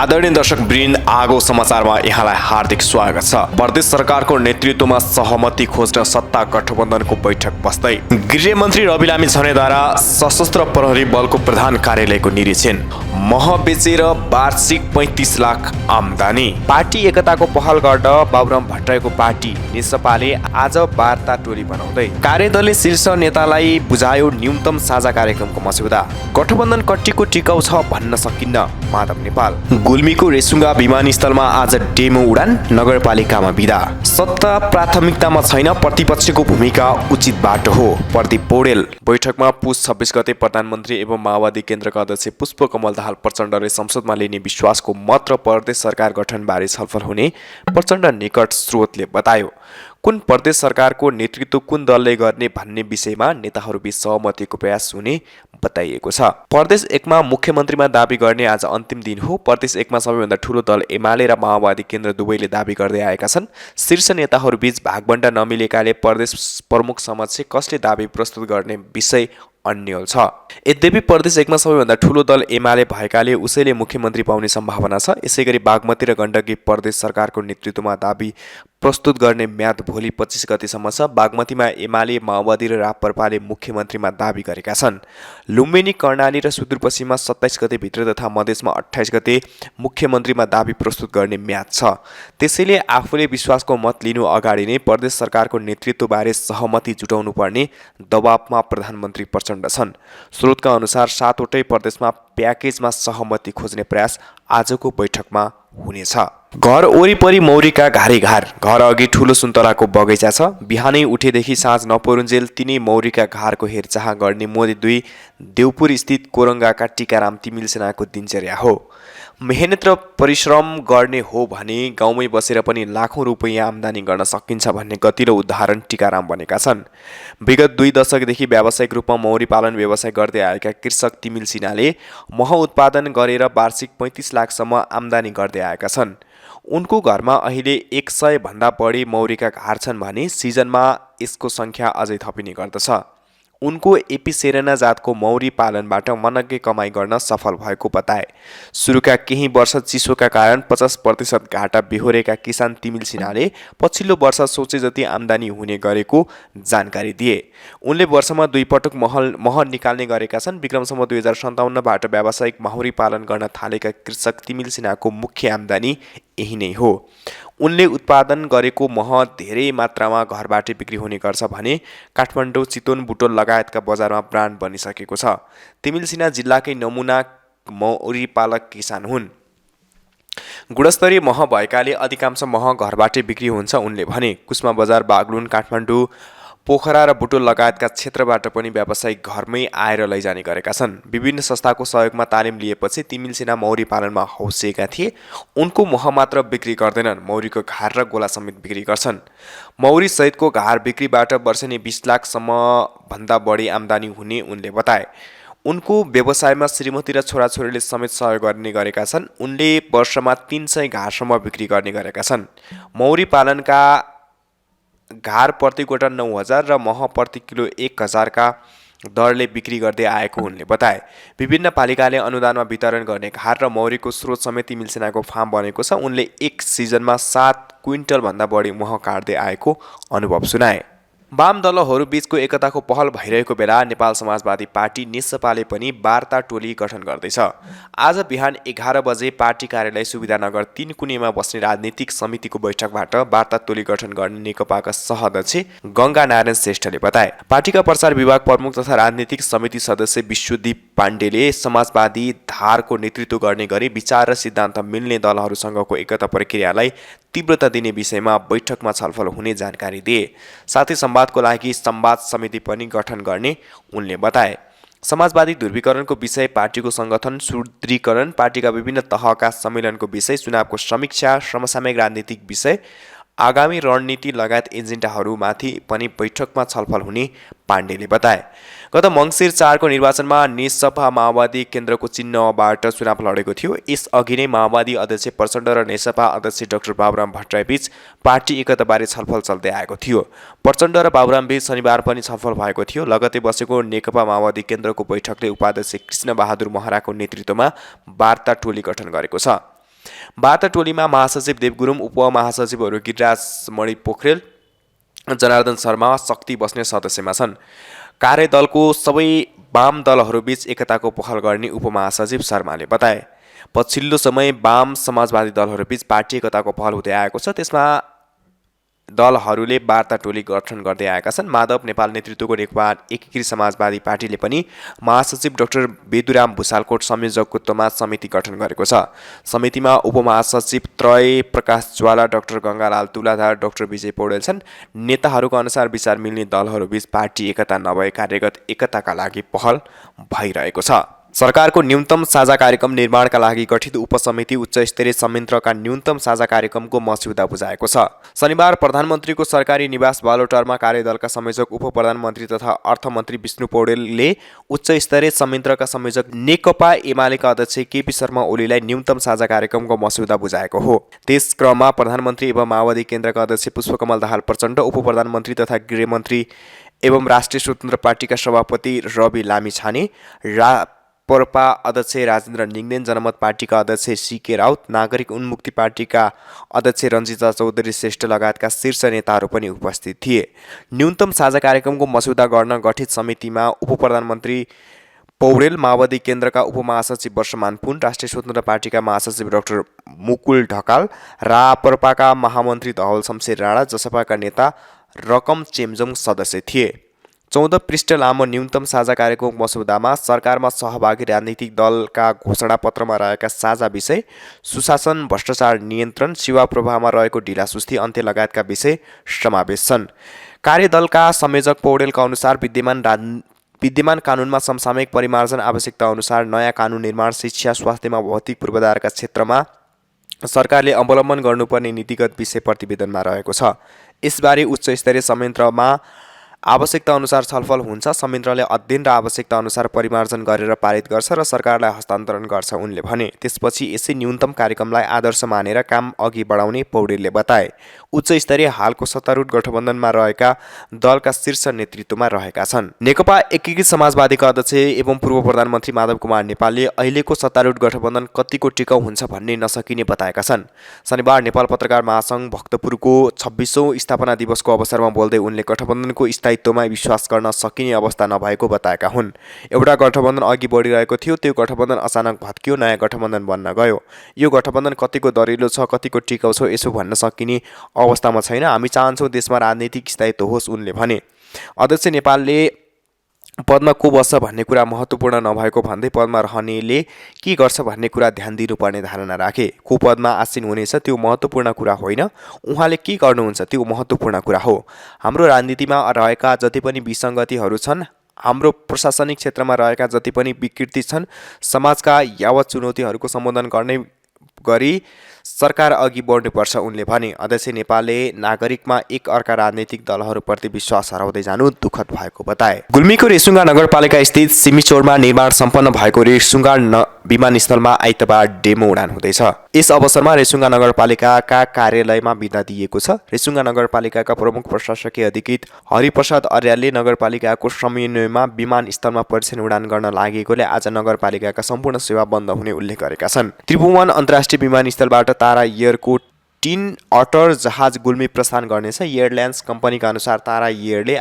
आदरणीय दर्शकवृन्द, आगो समाचारमा यहाँलाई हार्दिक स्वागत छ। प्रदेश सरकारको नेतृत्वमा सहमति खोज्न सत्ता गठबन्धनको बैठक बस्दै गृहमन्त्री रवि लामी छानेद्वारा सशस्त्र प्रहरी बलको प्रधान कार्यालयको निरीक्षण। मह बेचेर वार्षिक 35 लाख आम्दानी। पार्टी एकताको पहल गर्न बाबुराम भट्टराईको पार्टी नेसपाले आज वार्ता टोली बनाउँदै कार्यदलले शीर्ष नेतालाई बुझायो न्यूनतम साझा कार्यक्रमको मस्यौदा। गठबन्धन कट्टीको टिकाउ छ भन्न सकिन्न माधव नेपाल। गुल्मीको रेसुङ्गा विमानस्थलमा आज डेमो उडान, नगरपालिकामा बिदा। सत्ता प्राथमिकतामा छैन, प्रतिपक्षको भूमिका उचित बाटो हो, प्रदीप पौडेल। बैठकमा पुस 26 गते प्रधानमन्त्री एवं माओवादी केन्द्रका अध्यक्ष पुष्पकमल दाहाल प्रचण्डले संसदमा लिने विश्वासको मत र प्रदेश सरकार गठनबारे छलफल हुने प्रचण्ड निकट स्रोतले बतायो। कुन प्रदेश सरकारको नेतृत्व कुन दलले गर्ने भन्ने विषयमा नेताहरूबीच सहमतिको प्रयास हुने बताइएको छ। प्रदेश 1 मा मुख्यमन्त्रीमा दाबी गर्ने आज अन्तिम दिन हो। प्रदेश 1 मा सबैभन्दा ठूलो दल एमाले र माओवादी केन्द्र दुवैले दाबी गर्दै आएका छन्। शीर्ष नेताहरूबीच भागबण्डा नमिलेकाले प्रदेश प्रमुख समक्ष कसले दाबी प्रस्तुत गर्ने विषय अन्यल छ। यद्यपि प्रदेश 1 मा सबैभन्दा ठूलो दल एमाले भएकाले उसैले मुख्यमन्त्री पाउने सम्भावना छ। यसैगरी बागमती र गण्डकी प्रदेश सरकारको नेतृत्वमा दाबी प्रस्तुत गर्ने म्याद भोलि 25 गतेसम्म छ। बागमतीमा एमाले, माओवादी र राप्रपाले मुख्यमन्त्रीमा दाबी गरेका छन्। लुम्बिनी, कर्णाली र सुदूरपश्चिममा 27 गते भित्र तथा मधेसमा 28 गते मुख्यमन्त्रीमा दाबी प्रस्तुत गर्ने म्याद छ। त्यसैले आफूले विश्वासको मत लिनु अगाडि नै प्रदेश सरकारको नेतृत्वबारे सहमति जुटाउनु पर्ने दबावमा प्रधानमन्त्री प्रचण्ड छन्। स्रोतका अनुसार 7 वटै प्रदेशमा प्याकेजमा सहमति खोज्ने प्रयास आजको बैठकमा हुनेछ। घर वरिपरि मौरीका घारीघार। घर अघि ठूलो सुन्तलाको बगैँचा छ। बिहानै उठेदेखि साँझ नपरुन्जेल तिनै मौरीका घारको हेरचाह गर्ने मोदी 2 देउपुर स्थित कोरङ्गाका टीकाराम तिमिल सेनाको दिनचर्या हो। मेहनत र परिश्रम गर्ने हो भने गाउँमै बसेर पनि लाखौं रुपैयाँ आम्दानी गर्न सकिन्छ भन्ने गतिलो उदाहरण टीकाराम बनेका छन्। विगत 2 दशकदेखि व्यावसायिक रूपमा मौरी पालन व्यवसाय गर्दै आएका कृषक तिमिल सिन्हाले मह उत्पादन गरेर वार्षिक 35 लाखसम्म आम्दानी गर्दै आएका छन्। उनको घरमा अहिले 100 भन्दा बढी मौरीका घार छन् भने सिजनमा यसको सङ्ख्या अझै थपिने गर्दछ। उनको एपिसेरेना जातको मौरी पालनबाट मनग्गे कमाई गर्न सफल भएको बताए। सुरुका केही वर्ष चिसोका कारण 50% घाटा बेहोरेका किसान तिमिल सिन्हाले पछिल्लो वर्ष सोचे जति आम्दानी हुने गरेको जानकारी दिए। उनले वर्षमा 2 पटक मह निकाल्ने गरेका छन्। विक्रमसम्म 2057बाट व्यावसायिक मौरी पालन गर्न थालेका कृषक तिमिल सिन्हाको मुख्य आम्दानी यही नै हो। उनले उत्पादन गरेको मह धेरै मात्रामा घरबाटै बिक्री हुने गर्छ भने काठमाडौँ, चितवन, बुटोल लगायतका बजारमा ब्रान्ड बनिसकेको छ। तिमिल सिन्हा जिल्लाकै नमुना मौरी पालक किसान हुन्। गुणस्तरीय मह भएकाले अधिकांश मह घरबाटै बिक्री हुन्छ उनले भने। कुस्मा बजार, बागलुन, काठमाडौँ, पोखरा र बुटोल लगायतका क्षेत्रबाट पनि व्यावसायिक घरमै आएर लैजाने गरेका छन्। विभिन्न संस्थाको सहयोगमा तालिम लिएपछि तिमिल सिन्हा मौरी पालनमा हौसिएका थिए। उनको मह मात्र बिक्री गर्दैनन्, मौरीको घार र गोला समेत बिक्री गर्छन्। मौरी सहितको घार बिक्रीबाट वर्षेनी 20 लाखसम्म भन्दा बढी आम्दानी हुने उनले बताए। उनको व्यवसायमा श्रीमती र छोराछोरीले समेत सहयोग गर्ने गरेका छन्। उनले वर्षमा 300 घारसम्म बिक्री गर्ने गरेका छन्। मौरी पालनका घार प्रति गोटा 9000 र मह प्रति किलो 1000 का दरले बिक्री गर्दै आएको उनले बताए। विभिन्न पालिकाले अनुदानमा वितरण गर्ने घार र मौरीको स्रोत समेत तिमिल सेनाको फार्म बनेको छ। उनले एक सिजनमा 7 क्विन्टल भन्दा बढी मह काट्दै आएको अनुभव सुनाए। वाम दलहरू बीचको एकताको पहल भइरहेको बेला नेपाल समाजवादी पार्टी नेसपाले पनि वार्ता टोली गठन गर्दैछ। आज बिहान 11 बजे पार्टी कार्यालय सुविधानगर 3 कुनेमा बस्ने राजनीतिक समितिको बैठकबाट वार्ता टोली गठन गर्ने नेकपाका सह-अध्यक्ष गङ्गा नारायण श्रेष्ठले बताए। पार्टीका प्रचार विभाग प्रमुख तथा राजनीतिक समिति सदस्य विश्वदीप पाण्डेले समाजवादी धारको नेतृत्व गर्ने गरी विचार र सिद्धान्त मिल्ने दलहरूसँगको एकता प्रक्रियालाई तीव्रता दिने विषयमा बैठकमा छलफल हुने जानकारी दिए। साथै संवादको लागि संवाद समिति पनि गठन गर्ने उनले बताए। समाजवादी ध्रुवीकरणको विषय, पार्टीको संगठन सुदृढीकरण, पार्टीका विभिन्न तहका सम्मेलनको विषय, चुनावको समीक्षा, समसामयिक राजनीतिक विषय, आगामी रणनीति लगायत एजेन्डाहरूमाथि पनि बैठकमा छलफल हुने पाण्डेले बताए। गत मङ्सिर 4 को निर्वाचनमा नेसपा माओवादी केन्द्रको चिन्हबाट चुनाव लडेको थियो। यसअघि नै माओवादी अध्यक्ष प्रचण्ड र नेसपा अध्यक्ष डाक्टर बाबुराम भट्टराईबीच पार्टी एकताबारे छलफल चल्दै आएको थियो। प्रचण्ड र बाबुरामबीच शनिबार पनि छलफल भएको थियो। लगतै बसेको नेकपा माओवादी केन्द्रको बैठकले उपाध्यक्ष कृष्ण बहादुर महराको नेतृत्वमा वार्ता टोली गठन गरेको छ। वार्ता टोलीमा महासचिव देव गुरुङ, उपमहासचिवहरू गिरिराज मणि पोखरेल, जनार्दन शर्मा, शक्ति बस्ने सदस्यमा छन्। कार्यदलको सबै वाम दलहरूबीच एकताको पहल गर्ने उपमहासचिव शर्माले बताए। पछिल्लो समय वाम समाजवादी दलहरूबीच पार्टी एकताको पहल हुँदै आएको छ। त्यसमा दलहरूले वार्ता टोली गठन गर्दै आएका छन्। माधव नेपाल नेतृत्वको नेकपा एकीकृत समाजवादी पार्टीले पनि महासचिव डाक्टर बेदुराम भुसालकोट संयोजकत्वमा समिति गठन गरेको छ। समितिमा उपमहासचिव त्रय प्रकाश ज्वाला, डाक्टर गङ्गालाल तुलाधार, डाक्टर विजय पौडेल छन्। नेताहरूको अनुसार विचार मिल्ने दलहरूबीच पार्टी एकता नभए कार्यगत एकताका लागि पहल भइरहेको छ। सरकारको न्यूनतम साझा कार्यक्रम निर्माणका लागि गठित उपसमिति उच्च स्तरीय संयन्त्रका न्यूनतम साझा कार्यक्रमको मस्यौदा बुझाएको छ। शनिबार प्रधानमन्त्रीको सरकारी निवास बालोटारमा कार्यदलका संयोजक उप प्रधानमन्त्री तथा अर्थमन्त्री विष्णु पौडेलले उच्च स्तरीय संयन्त्रका संयोजक नेकपा एमालेका अध्यक्ष केपी शर्मा ओलीलाई न्यूनतम साझा कार्यक्रमको मस्यौदा बुझाएको हो। त्यस क्रममा प्रधानमन्त्री एवं माओवादी केन्द्रका अध्यक्ष पुष्पकमल दाहाल प्रचण्ड, उप प्रधानमन्त्री तथा गृहमन्त्री एवं राष्ट्रिय स्वतन्त्र पार्टीका सभापति रवि लामिछाने, राप्रपा अध्यक्ष राजेन्द्र निङदेन, जनमत पार्टीका अध्यक्ष सीके राउत, नागरिक उन्मुक्ति पार्टीका अध्यक्ष रञ्जिता चौधरी श्रेष्ठ लगायतका शीर्ष नेताहरू पनि उपस्थित थिए। न्यूनतम साझा कार्यक्रमको मस्यौदा गर्न गठित समितिमा उप प्रधानमन्त्री पौडेल, माओवादी केन्द्रका उपमहासचिव वर्षमान पुन, राष्ट्रिय स्वतन्त्र पार्टीका महासचिव डाक्टर मुकुल ढकाल, राप्रपाका महामन्त्री धवल शमशेर राणा, जसपाका नेता रकम चेम्जोङ सदस्य थिए। 14 पृष्ठ लामो न्यूनतम साझा कार्यक्रम मस्यौदामा सरकारमा सहभागी राजनीतिक दलका घोषणापत्रमा रहेका साझा विषय सुशासन, भ्रष्टाचार नियन्त्रण, सेवा प्रवाहमा रहेको ढिलासुस्ती अन्त्य लगायतका विषय समावेश छन्। कार्यदलका संयोजक पौडेलका अनुसार विद्यमान कानुनमा समसामयिक परिमार्जन आवश्यकता अनुसार नयाँ कानुन निर्माण, शिक्षा, स्वास्थ्यमा भौतिक पूर्वाधारका क्षेत्रमा सरकारले अवलम्बन गर्नुपर्ने नीतिगत विषय प्रतिवेदनमा रहेको छ। यसबारे उच्च स्तरीय संयन्त्रमा आवश्यकता अनुसार छलफल हुन्छ। संयन्त्रले अध्ययन र आवश्यकता अनुसार परिमार्जन गरेर पारित गर्छ र सरकारलाई हस्तान्तरण गर्छ, उनले भने। त्यसपछि यसै न्यूनतम कार्यक्रमलाई आदर्श मानेर काम अघि बढाउने पौडेलले बताए। उच्च स्तरीय हालको सत्तारूढ गठबन्धनमा रहेका दलका शीर्ष नेतृत्वमा रहेका छन्। नेकपा एकीकृत समाजवादीका अध्यक्ष एवं पूर्व प्रधानमन्त्री माधव कुमार नेपालले अहिलेको सत्तारूढ गठबन्धन कतिको टिकाउ हुन्छ भन्ने नसकिने बताएका छन्। शनिबार नेपाल पत्रकार महासङ्घ भक्तपुरको 26औं स्थापना दिवसको अवसरमा बोल्दै उनले गठबन्धनको स्थायित्वमा विश्वास गर्न सकिने अवस्था नभएको बताएका हुन्। एउटा गठबन्धन अघि बढिरहेको थियो, त्यो गठबन्धन अचानक भत्कियो, नयाँ गठबन्धन बन्न गयो। यो गठबन्धन कतिको दरिलो छ, कतिको टिकाउ छ, यसो भन्न सकिने अवस्थामा छैन। हामी चाहन्छौँ देशमा राजनीतिक स्थायित्व होस्, उनले भने। अध्यक्ष नेपालले पदमा को बस्छ भन्ने कुरा महत्त्वपूर्ण नभएको भन्दै पदमा रहनेले के गर्छ भन्ने कुरा ध्यान दिनुपर्ने धारणा राखे। को पदमा आसीन हुनेछ त्यो महत्त्वपूर्ण कुरा होइन, उहाँले के गर्नुहुन्छ त्यो महत्त्वपूर्ण कुरा हो। हाम्रो राजनीतिमा रहेका जति पनि विसङ्गतिहरू छन्, हाम्रो प्रशासनिक क्षेत्रमा रहेका जति पनि विकृति छन्, समाजका यावत चुनौतीहरूको सम्बोधन गर्ने गरी सरकार अघि बढ्नुपर्छ, उनले भने। अध्यक्ष नेपालले नागरिकमा एक अर्का राजनीतिक दलहरूप्रति विश्वास हराउँदै जानु दुःखद भएको बताए। गुल्मीको रेसुङ्गा नगरपालिका स्थित सिमिचोरमा निर्माण सम्पन्न भएको रेसुङ्गा विमानस्थलमा आइतबार डेमो उडान हुँदैछ। यस अवसरमा रेसुङ्गा नगरपालिकाका कार्यालयमा बिदा दिएको छ। रेसुङ्गा नगरपालिकाका प्रमुख प्रशासकीय अधिकृत हरिप्रसाद अर्यालले नगरपालिकाको समन्वयमा विमानस्थलमा परीक्षण उडान गर्न लागेकोले आज नगरपालिकाका सम्पूर्ण सेवा बन्द हुने उल्लेख गरेका छन्। त्रिभुवन अन्तर्राष्ट्रिय विमानस्थलबाट तारा एयरको टिन अटर जहाज गुल्मी प्रस्थान गर्नेछ। एयरलाइन्स कम्पनीका अनुसार तारा एयरले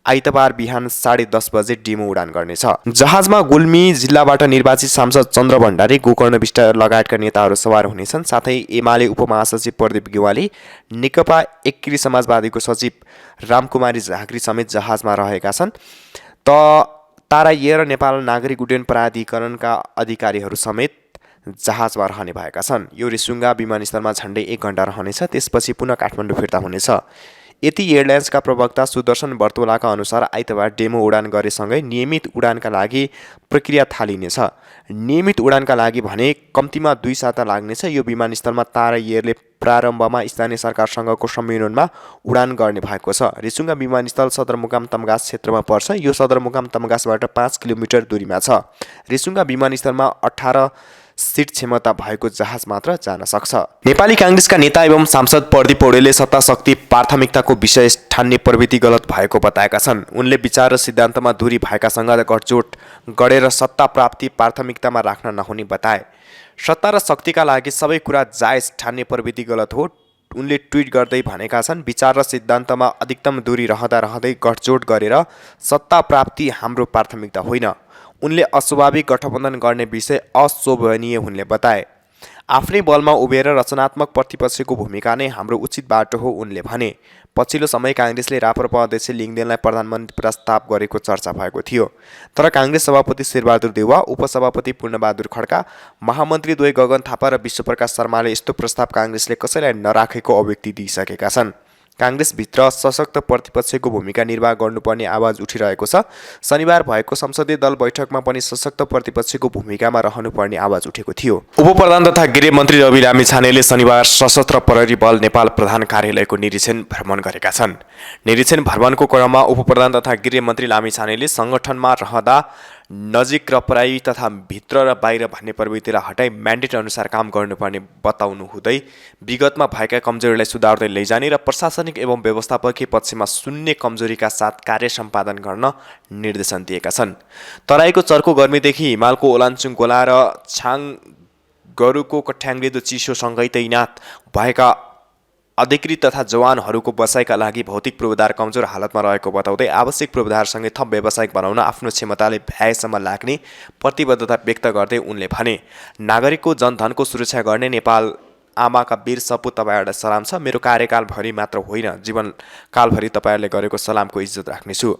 आइतबार बिहान 10:30 बजे डेमो उडान गर्नेछ। जहाजमा गुल्मी जिल्लाबाट निर्वाचित सांसद चन्द्र भण्डारी, गोकर्ण विष्ट लगायतका नेताहरू सवार हुनेछन्। साथै एमाले उपमहासचिव प्रदीप गेवाली, नेकपा एकीकृत समाजवादीको सचिव रामकुमारी झाँक्री समेत जहाजमा रहेका छन्। तारा एयर र नेपाल नागरिक उड्डयन प्राधिकरणका अधिकारीहरू समेत जहाजमा रहने भएका छन्। यो रेसुङ्गा विमानस्थलमा झन्डै 1 घण्टा रहनेछ, त्यसपछि पुनः काठमाडौँ फिर्ता हुनेछ। यति एयरलाइन्सका प्रवक्ता सुदर्शन बर्तोलाका अनुसार आइतबार डेमो उडान गरेसँगै नियमित उडानका लागि प्रक्रिया थालिनेछ। नियमित उडानका लागि भने कम्तीमा 2 साता लाग्नेछ। यो विमानस्थलमा तारा एयरले प्रारम्भमा स्थानीय सरकारसँगको सम्मेलनमा उडान गर्ने भएको छ। रेसुङ्गा विमानस्थल सदरमुकाम तम्घास क्षेत्रमा पर्छ। यो सदरमुकाम तम्घासबाट 5 किलोमिटर दूरीमा छ। रेसुङ्गा विमानस्थलमा 18 सिट क्षमता भएको जहाज मात्र जान सक्छ। नेपाली काङ्ग्रेसका नेता एवं सांसद प्रदीप पौडेलले सत्ता शक्ति प्राथमिकताको विषय ठान्ने प्रवृत्ति गलत भएको बताएका छन्। उनले विचार र सिद्धान्तमा दूरी भएकासँग गठजोड गरेर सत्ता प्राप्ति प्राथमिकतामा राख्न नहुने बताए। सत्ता र शक्तिका लागि सबै कुरा जायज ठान्ने प्रवृत्ति गलत हो, उनले ट्विट गर्दै भनेका छन्। विचार र सिद्धान्तमा अधिकतम दूरी रहँदै गठजोड गरेर सत्ता प्राप्ति हाम्रो प्राथमिकता होइन। उनले अस्वाभाविक गठबन्धन गर्ने विषय अशोभनीय हुनले बताए। आफ्नै बलमा उभिएर रचनात्मक प्रतिपक्षको भूमिका नै हाम्रो उचित बाटो हो, उनले भने। पछिल्लो समय काङ्ग्रेसले राप्रपा अध्यक्ष लिङदेनलाई प्रधानमन्त्री प्रस्ताव गरेको चर्चा भएको थियो, तर काङ्ग्रेस सभापति शेरबहादुर देउवा, उपसभापति पूर्णबहादुर खड्का, महामन्त्री द्वय गगन थापा र विश्वप्रकाश शर्माले यस्तो प्रस्ताव काङ्ग्रेसले कसैलाई नराखेको अभिव्यक्ति दिइसकेका छन्। काङ्ग्रेसभित्र सशक्त प्रतिपक्षको भूमिका निर्वाह गर्नुपर्ने आवाज उठिरहेको छ। शनिबार भएको संसदीय दल बैठकमा पनि सशक्त प्रतिपक्षको भूमिकामा रहनुपर्ने आवाज उठेको थियो। उपप्रधान तथा गृहमन्त्री रवि लामिछानेले शनिबार सशस्त्र प्रहरी बल नेपाल प्रधान कार्यालयको निरीक्षण भ्रमण गरेका छन्। निरीक्षण भ्रमणको क्रममा उपप्रधान तथा गृहमन्त्री लामिछानेले सङ्गठनमा रहँदा नजिक र पराई तथा भित्र र बाहिर भन्ने प्रवृत्तिलाई हटाई म्यान्डेट अनुसार काम गर्नुपर्ने बताउनु हुँदै विगतमा भएका कमजोरीलाई सुधार्दै लैजाने र प्रशासनिक एवं व्यवस्थापकीय पक्षमा शून्य कमजोरीका साथ कार्य सम्पादन गर्न निर्देशन दिएका छन्। तराईको चर्को गर्मीदेखि हिमालको ओलाञ्चुङ गोला र छाङगरुको कठ्याङ्ग्रिदो चिसोसँगै तैनात भएका अधिकृत तथा जवानहरूको बसाइका लागि भौतिक पूर्वाधार कमजोर हालतमा रहेको बताउँदै आवश्यक पूर्वाधारसँगै थप व्यावसायिक बनाउन आफ्नो क्षमताले भ्याएसम्म लाग्ने प्रतिबद्धता व्यक्त गर्दै उनले भने, नागरिकको जनधनको सुरक्षा गर्ने नेपाल आमाका वीर सपूत तपाईँहरूलाई सलाम छ। मेरो कार्यकालभरि मात्र होइन, जीवनकालभरि तपाईँहरूले गरेको सलामको इज्जत राख्नेछु।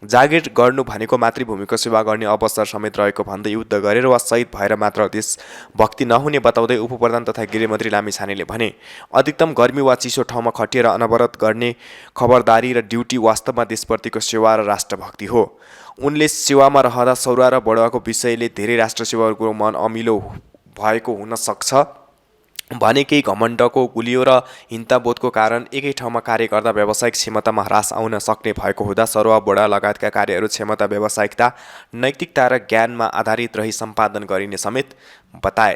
जागिर गर्नु भनेको मातृभूमिको सेवा गर्ने अवसर समेत रहेको भन्दै युद्ध गरेर वा शहीद भएर मात्र देशभक्ति नहुने बताउँदै उपप्रधान तथा गृहमन्त्री लामिछानेले भने, अधिकतम गर्मी वा चिसो ठाउँमा खटिएर अनवरत गर्ने खबरदारी र ड्युटी वास्तवमा देशप्रतिको सेवा र राष्ट्रभक्ति हो। उनले सेवामा रहँदा सौरा र बढुवाको विषयले धेरै राष्ट्रसेवाहरूको मन अमिलो भएको हुन सक्छ भने केही घमण्डको गुलियो र हिंताबोधको कारण एकै ठाउँमा कार्य गर्दा व्यावसायिक क्षमतामा ह्रास आउन सक्ने भएको हुँदा सरुवा बोडा लगायतका कार्यहरू क्षमता, व्यावसायिकता, नैतिकता र ज्ञानमा आधारित रही सम्पादन गरिने समेत बताए।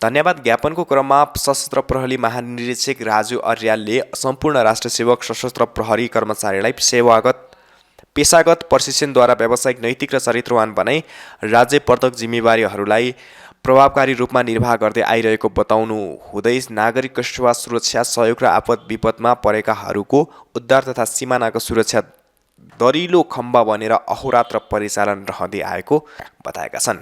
धन्यवाद ज्ञापनको क्रममा सशस्त्र प्रहरी महानिरीक्षक राजु अर्यालले सम्पूर्ण राष्ट्रसेवक सशस्त्र प्रहरी कर्मचारीलाई पेशागत प्रशिक्षणद्वारा व्यावसायिक, नैतिक र चरित्रवान बनाई राज्य प्रदत्त जिम्मेवारीहरूलाई प्रभावकारी रूपमा निर्वाह गर्दै आइरहेको बताउनु हुँदै नागरिक सेवा, सुरक्षा, सहयोग र आपद विपदमा परेकाहरूको उद्धार तथा सिमानाको सुरक्षा दरिलो खम्बा बनेर अहोरात्र परिचालन रहँदै आएको बताएका छन्।